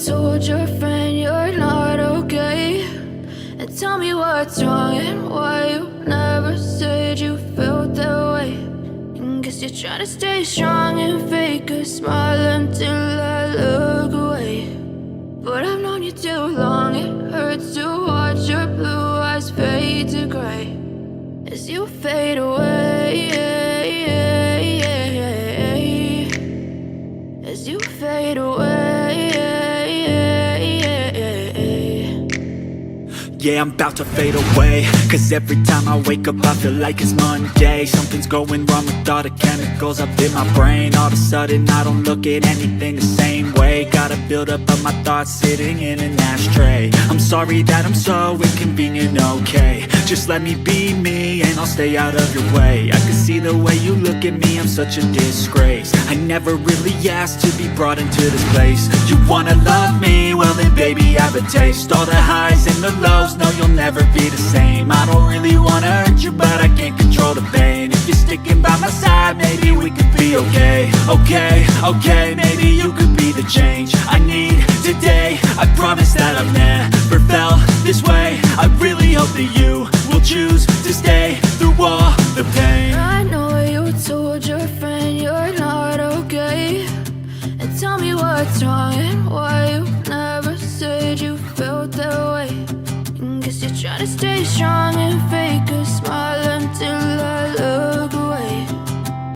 told your friend you're not okay, and tell me what's wrong and why you never said you felt that way. And guess you're trying to stay strong and fake a smile until I look away. But I've known you too long, it hurts to watch your blue eyes fade to gray as you fade away, as you fade away. Yeah, I'm about to fade away, cause every time I wake up I feel like it's Monday. Something's going wrong with all the chemicals up in my brain. All of a sudden I don't look at anything the same way. Got a buildup of my thoughts sitting in an ashtray. I'm sorry that I'm so inconvenient, okay. Just let me be me and I'll stay out of your way. I can see the way you look at me, I'm such a disgrace. I never really asked to be brought into this place. You wanna love me? Well then baby I have a taste. All the highs and the lows, no you'll never be the same. I don't really wanna hurt you but I can't control the pain. If you're sticking by my side maybe we could be okay. Okay, maybe you could be the change I need today. I promise that I've never felt this way. I really hope that you will choose to stay through all the pain. I know you told your friend you're not okay, and tell me what's wrong and why you never said you felt that way. And guess you're trying to stay strong and fake